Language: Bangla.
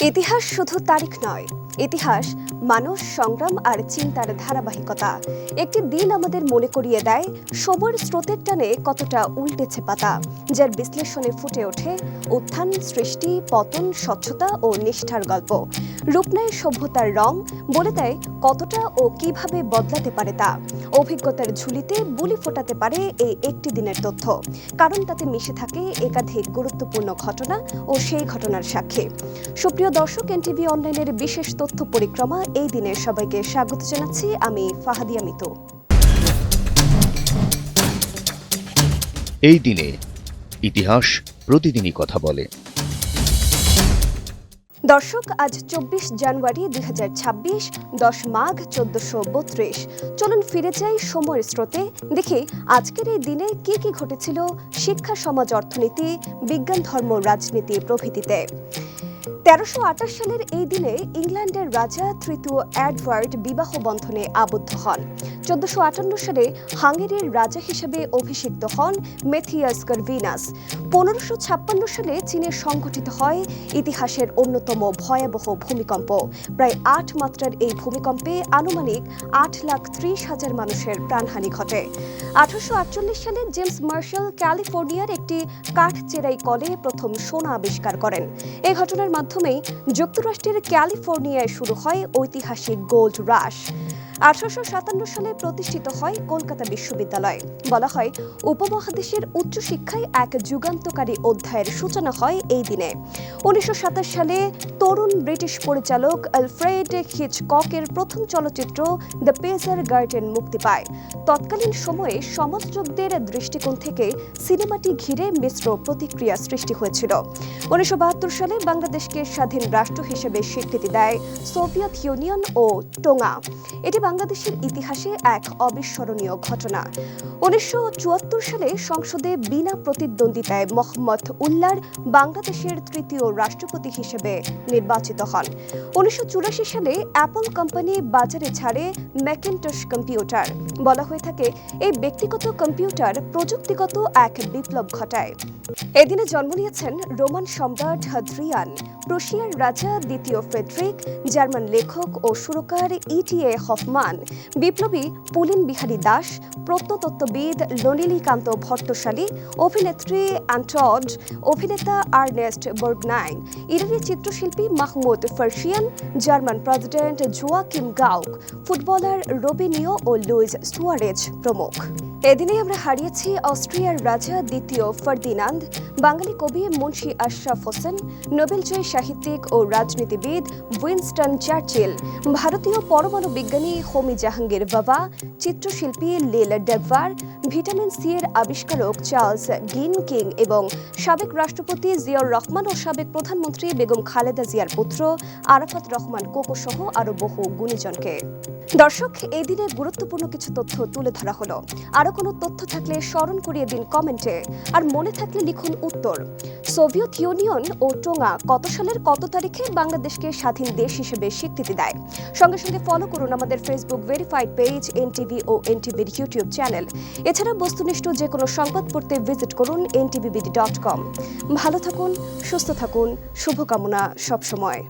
ইতিহাস শুধু তারিখ নয়, ইতিহাস মানুষ, সংগ্রাম আর চিন্তার ধারাবাহিকতা। একটি দিন আমাদের মনে করিয়ে দেয় সময়ের স্রোতের টানে কতটা উল্টেছে পাতা, যার বিশ্লেষণে ফুটে ওঠে উত্থান, সৃষ্টি, পতন, স্বচ্ছতা ও নিষ্ঠার গল্প। রূপ নেয় সভ্যতার রং, বলে দেয় কতটা ও কিভাবে বদলাতে পারে তা। অভিজ্ঞতার ঝুলিতে বুলি ফোটাতে পারে এই একটি দিনের তথ্য, কারণ তাতে মিশে থাকে একাধিক গুরুত্বপূর্ণ ঘটনা ও সেই ঘটনার সাক্ষী। সুপ্রিয় দর্শক, এনটিভি অনলাইনের বিশেষ তথ্য পরিক্রমা এই দিনে সবাইকে স্বাগত জানাচ্ছি। আমি ফাহাদিয়া মিতু। এই দিনে ইতিহাস প্রতিদিনই কথা বলে। দর্শক, আজ ২৪ জানুয়ারি ২০২৬, ১০ মাঘ ১৪৩২। চলুন ফিরে যাই সময়ের স্রোতে, দেখি আজকের এই দিনে কি কি ঘটেছিল শিক্ষা, সমাজ, অর্থনীতি, বিজ্ঞান, ধর্ম, রাজনীতি প্রভৃতিতে। ১৩২৮ সালের এই দিনে ইংল্যান্ডের রাজা তৃতীয় এডওয়ার্ড বিবাহ বন্ধনে আবদ্ধ হন। ১৪৫৮ সালে হাঙ্গেরির রাজা হিসেবে অভিষিক্ত হন মেথিয়াস কার্ভিনাস। ১৫৫৬ সালে চীনে সংঘটিত হয় ইতিহাসের অন্যতম ভয়াবহ ভূমিকম্প। প্রায় ৮ মাত্রার এই ভূমিকম্পে আনুমানিক ৮,৩০,০০০ মানুষের প্রাণহানি ঘটে। ১৮৪৮ সালে জেমস মার্শাল ক্যালিফোর্নিয়ার একটি কাঠ চেরাই কলে প্রথম সোনা আবিষ্কার করেন। এই ঘটনার মাধ্যমেই যুক্তরাষ্ট্রের ক্যালিফোর্নিয়ায় শুরু হয় ঐতিহাসিক গোল্ড রাশ। ১৮৫৭ সালে প্রতিষ্ঠিত হয় কলকাতা বিশ্ববিদ্যালয়। বলা হয় উপমহাদেশের উচ্চশিক্ষায় এক যুগান্তকারী অধ্যায়ের সূচনা হয় এই দিনে। ১৯২৭ সালে তরুণ ব্রিটিশ পরিচালক আলফ্রেড হিচককের প্রথম চলচ্চিত্র দ্য পেজার গার্ডেন মুক্তি পায়। তৎকালীন সময়ে সমাজযোগদের দৃষ্টিকোণ থেকে সিনেমাটি ঘিরে মিশ্র প্রতিক্রিয়া সৃষ্টি হয়েছিল। ১৯৭২ সালে বাংলাদেশকে স্বাধীন রাষ্ট্র হিসেবে স্বীকৃতি দেয় সোভিয়েত ইউনিয়ন ও টোঙ্গা। এটি বাংলাদেশের ইতিহাসে এক অবিস্মরণীয় ঘটনা। ১৯৭৪ সালে সংসদে বিনা প্রতিদ্বন্দ্বিতায় মোহাম্মদ উল্লার বাংলাদেশের তৃতীয় রাষ্ট্রপতি হিসেবে নির্বাচিত হন। ১৯৮৪ সালে অ্যাপল কোম্পানি বাজারে ছাড়ে ম্যাকিনটশ কম্পিউটার। বলা হয়ে থাকে এই ব্যক্তিগত কম্পিউটার প্রযুক্তিগত এক বিপ্লব ঘটায়। এদিনে জন্ম নিয়েছেন রোমান সম্রাট হাদ্রিয়ান, প্রুশিয়ার রাজা দ্বিতীয় ফ্রেডরিক, জার্মান লেখক ও সুরকার ইটিএ হফমান, বিপ্লবী পুলিন বিহারী দাস, প্রত্নতত্ত্ববিদ নলিনীকান্ত ভট্টশালী, অভিনেত্রী অ্যান্টড, অভিনেতা আর্নেস্ট বর্গনাইন, ইরানি চিত্রশিল্পী Mahmoud Farshchian, German president Joachim Gauck, footballer Robinho ও লুইস সুয়ারেজ প্রমুখ। এদিনে আমরা হারিয়েছি অস্ট্রিয়ার রাজা দ্বিতীয় ফার্দিনান্দ, বাঙালি কবি মুন্সি আশরাফ হোসেন, নোবেলজয়ী সাহিত্যিক ও রাজনীতিবিদ উইনস্টন চার্চিল, ভারতীয় পরমাণু বিজ্ঞানী হোমি জাহাঙ্গীর বাবা, চিত্রশিল্পী লীল ডেগভার, ভিটামিন সি এর আবিষ্কারক চার্লস গিন কিং এবং সাবেক রাষ্ট্রপতি জিয়াউর রহমান ও সাবেক প্রধানমন্ত্রী বেগম খালেদা জিয়ার পুত্র আরাফাত রহমান কোকো সহ আরও বহু গুণীজনকে। দর্শক, এই দিনে গুরুত্বপূর্ণ কিছু তথ্য তুলে ধরা হলো। আরও কোনো তথ্য থাকলে স্মরণ করিয়ে দিন কমেন্টে, আর মনে থাকলে লিখুন উত্তর। সোভিয়েত ইউনিয়ন ও টোঙ্গা কত সালের কত তারিখে বাংলাদেশকে স্বাধীন দেশ হিসেবে স্বীকৃতি দেয়? সঙ্গে সঙ্গে ফলো করুন আমাদের ফেসবুক ভেরিফাইড পেজ এনটিভি ও এনটিভির ইউটিউব চ্যানেল। এছাড়া বস্তুনিষ্ঠ যে কোনো সংবাদ পড়তে ভিজিট করুন ntvbd.com। ভালো থাকুন, সুস্থ থাকুন, শুভকামনা সবসময়।